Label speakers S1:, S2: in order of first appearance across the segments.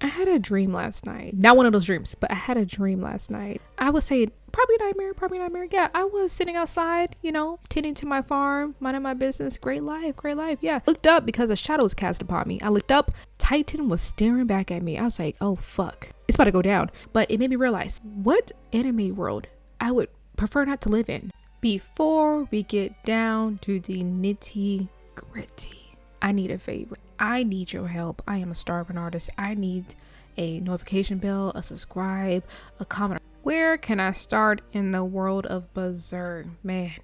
S1: I had a dream last night. Not one of those dreams, but I had a dream last night. I would say probably nightmare, probably nightmare. Yeah, I was sitting outside, tending to my farm, minding my business. Great life, great life. Yeah. Looked up because a shadow was cast upon me. I looked up, Titan was staring back at me. I was like, oh fuck, it's about to go down. But it made me realize what anime world I would prefer not to live in. Before we get down to the nitty gritty, I need a favor. I need your help. I am a starving artist. I need a notification bell, a subscribe, a comment. Where can I start in the world of Berserk? Man,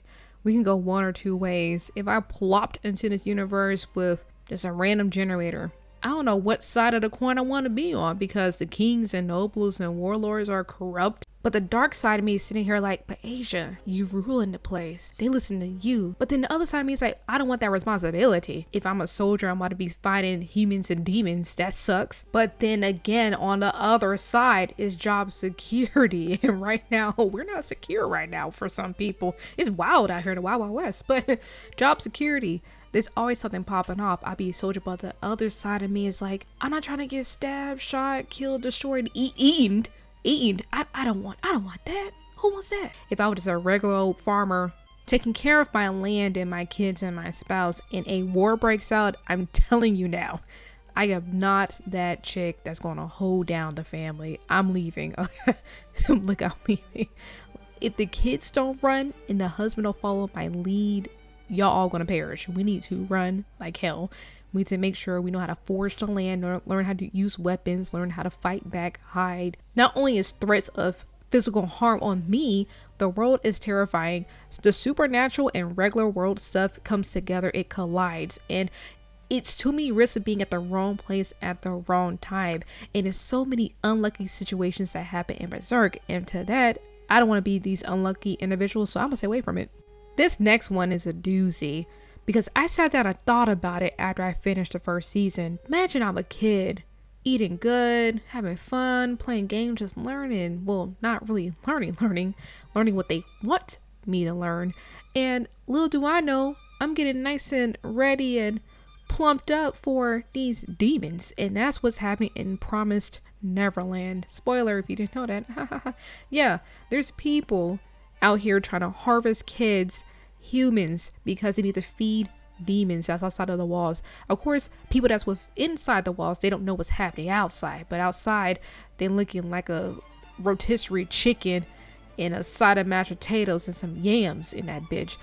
S1: we can go one or two ways. If I plopped into this universe with just a random generator, I don't know what side of the coin I want to be on, because the kings and nobles and warlords are corrupt. But the dark side of me is sitting here like, but Asia, you ruling the place. They listen to you. But then the other side of me is like, I don't want that responsibility. If I'm a soldier, I'm about to be fighting humans and demons. That sucks. But then again, on the other side is job security. And right now, we're not secure right now for some people. It's wild out here in the Wild Wild West. But job security, there's always something popping off. I'll be a soldier, but the other side of me is like, I'm not trying to get stabbed, shot, killed, destroyed, eaten. I don't want that. Who wants that? If I was just a regular old farmer taking care of my land and my kids and my spouse and a war breaks out, I'm telling you now, I am not that chick that's gonna hold down the family. I'm leaving. Look, I'm leaving. If the kids don't run and the husband don't follow my lead, y'all all gonna perish. We need to run like hell. We need to make sure we know how to forage the land, learn how to use weapons, learn how to fight back, hide. Not only is threats of physical harm on me, the world is terrifying. The supernatural and regular world stuff comes together, it collides, and it's too many risks of being at the wrong place at the wrong time. And there's so many unlucky situations that happen in Berserk, and to that, I don't want to be these unlucky individuals, so I'm gonna stay away from it. This next one is a doozy, because I sat down and thought about it after I finished the first season. Imagine I'm a kid, eating good, having fun, playing games, just learning. Well, not really learning what they want me to learn. And little do I know, I'm getting nice and ready and plumped up for these demons. And that's what's happening in Promised Neverland. Spoiler if you didn't know that. Yeah, there's people out here trying to harvest kids, humans, because they need to feed demons that's outside of the walls. Of course, people that's with inside the walls, they don't know what's happening outside, but outside they're looking like a rotisserie chicken and a side of mashed potatoes and some yams in that bitch.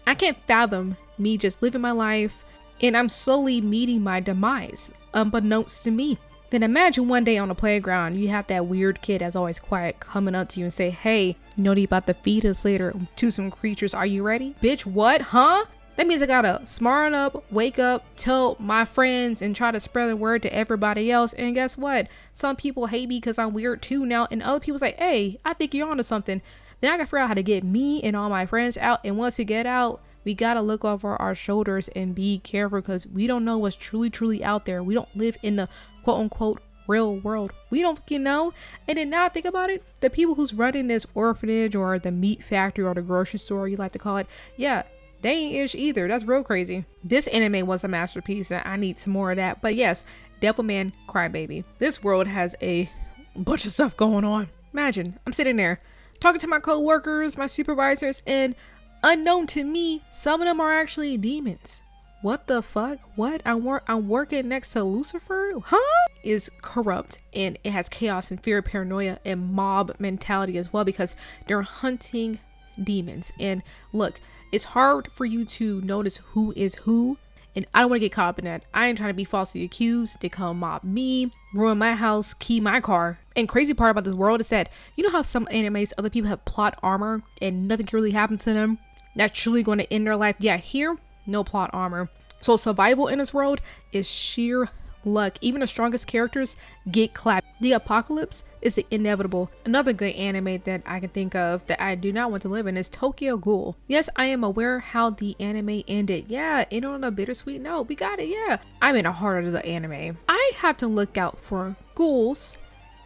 S1: I can't fathom me just living my life and I'm slowly meeting my demise unbeknownst to me. Then imagine one day on the playground, you have that weird kid that's always quiet coming up to you and say, hey, you know they about to feed us later to some creatures. Are you ready? Bitch, what? Huh? That means I gotta smarten up, wake up, tell my friends, and try to spread the word to everybody else. And guess what? Some people hate me because I'm weird too now. And other people say, hey, I think you're onto something. Then I gotta figure out how to get me and all my friends out. And once we get out, we gotta look over our shoulders and be careful, because we don't know what's truly out there. We don't live in the quote unquote real world. We don't fucking know. And then now I think about it, the people who's running this orphanage or the meat factory or the grocery store, you like to call it, yeah, they ain't ish either. That's real crazy. This anime was a masterpiece and I need some more of that. But yes, Devilman Crybaby. This world has a bunch of stuff going on. Imagine, I'm sitting there talking to my co-workers, my supervisors, and unknown to me, some of them are actually demons. What the fuck? What? I'm working next to Lucifer? Huh? Is corrupt, and it has chaos and fear, paranoia, and mob mentality as well, because they're hunting demons. And look, it's hard for you to notice who is who, and I don't want to get caught up in that. I ain't trying to be falsely accused. They come mob me, ruin my house, key my car. And crazy part about this world is that, you know how some animes, other people have plot armor and nothing can really happen to them? That's truly going to end their life. Yeah, here, no plot armor. So survival in this world is sheer luck. Even the strongest characters get clapped. The apocalypse is the inevitable. Another good anime that I can think of that I do not want to live in is Tokyo Ghoul. Yes, I am aware how the anime ended. Yeah, it on a bittersweet note. We got it, yeah. I'm in the heart of the anime. I have to look out for ghouls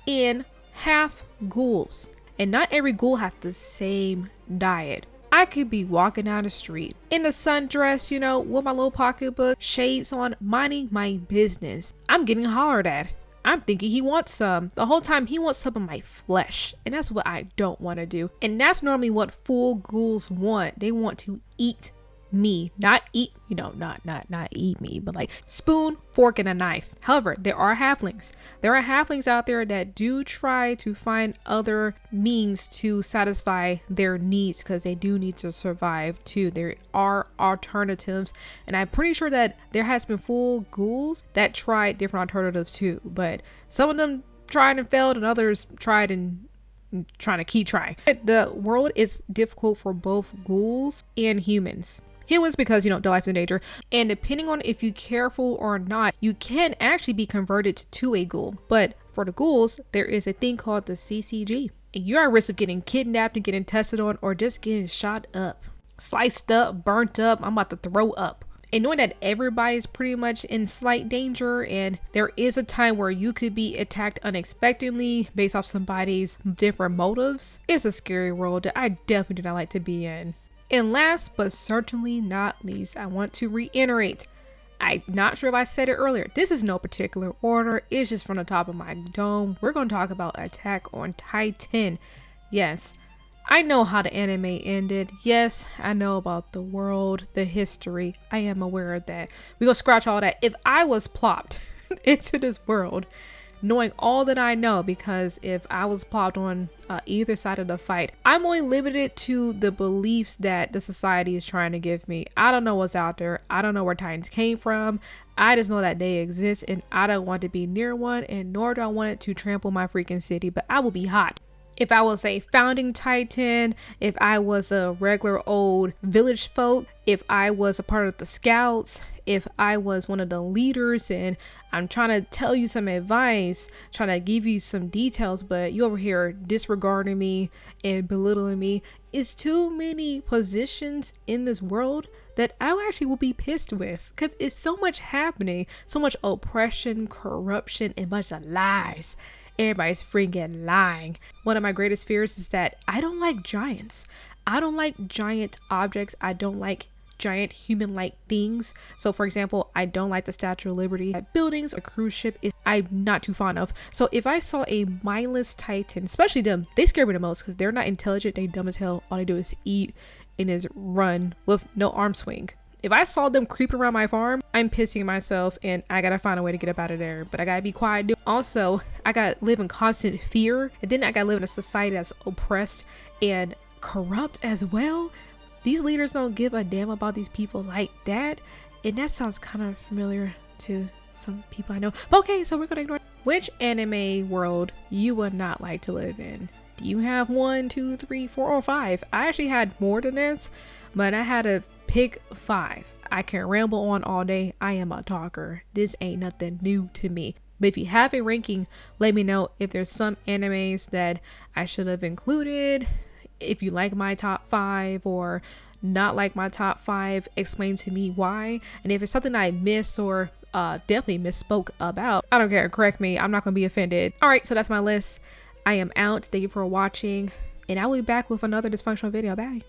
S1: and half ghouls. And not every ghoul has the same diet. I could be walking down the street in a sundress, with my little pocketbook, shades on, minding my business. I'm getting hollered at. I'm thinking he wants some. The whole time he wants some of my flesh. And that's what I don't want to do. And that's normally what full ghouls want. They want to eat me, not eat, you know, not eat me, but like spoon, fork, and a knife. However, there are halflings out there that do try to find other means to satisfy their needs, because they do need to survive too. There are alternatives, and I'm pretty sure that there has been full ghouls that tried different alternatives too, but some of them tried and failed, and others tried and trying to keep trying. The world is difficult for both ghouls and humans. Humans, because, you know, their life's in danger, and depending on if you're careful or not, you can actually be converted to a ghoul. But for the ghouls, there is a thing called the CCG, and you're at risk of getting kidnapped and getting tested on, or just getting shot up, sliced up, burnt up. I'm about to throw up. And knowing that everybody's pretty much in slight danger, and there is a time where you could be attacked unexpectedly based off somebody's different motives, it's a scary world that I definitely do not like to be in. And last but certainly not least, I want to reiterate, I'm not sure if I said it earlier, this is no particular order, it's just from the top of my dome. We're going to talk about Attack on Titan. Yes, I know how the anime ended. Yes, I know about the world, the history. I am aware of that. We're going to scratch all that. If I was plopped into this world, knowing all that I know, because if I was plopped on either side of the fight, I'm only limited to the beliefs that the society is trying to give me. I don't know what's out there. I don't know where Titans came from. I just know that they exist, and I don't want to be near one, and nor do I want it to trample my freaking city, but I will be hot. If I was a founding Titan, if I was a regular old village folk, if I was a part of the scouts, if I was one of the leaders and I'm trying to tell you some advice, trying to give you some details, but you over here disregarding me and belittling me, it's too many positions in this world that I actually will be pissed with, because it's so much happening, so much oppression, corruption, and bunch of lies. Everybody's freaking lying. One of my greatest fears is that I don't like giants. I don't like giant objects. I don't like giant human-like things. So for example, I don't like the Statue of Liberty. Buildings, a cruise ship, I'm not too fond of. So if I saw a mindless Titan, especially them, they scare me the most because they're not intelligent. They dumb as hell. All they do is eat and is run with no arm swing. If I saw them creeping around my farm, I'm pissing myself, and I gotta find a way to get up out of there. But I gotta be quiet. Also, I gotta live in constant fear, and then I gotta live in a society that's oppressed and corrupt as well. These leaders don't give a damn about these people like that, and that sounds kind of familiar to some people I know. But okay, so we're gonna ignore. Which anime world you would not like to live in? Do you have 1, 2, 3, 4, or 5? I actually had more than this, but I had to pick 5. I can ramble on all day. I am a talker. This ain't nothing new to me. But if you have a ranking, let me know if there's some animes that I should have included. If you like my top 5 or not like my top 5, explain to me why. And if it's something I missed or definitely misspoke about, I don't care, correct me. I'm not gonna be offended. All right, so that's my list. I am out. Thank you for watching, and I will be back with another dysfunctional video. Bye.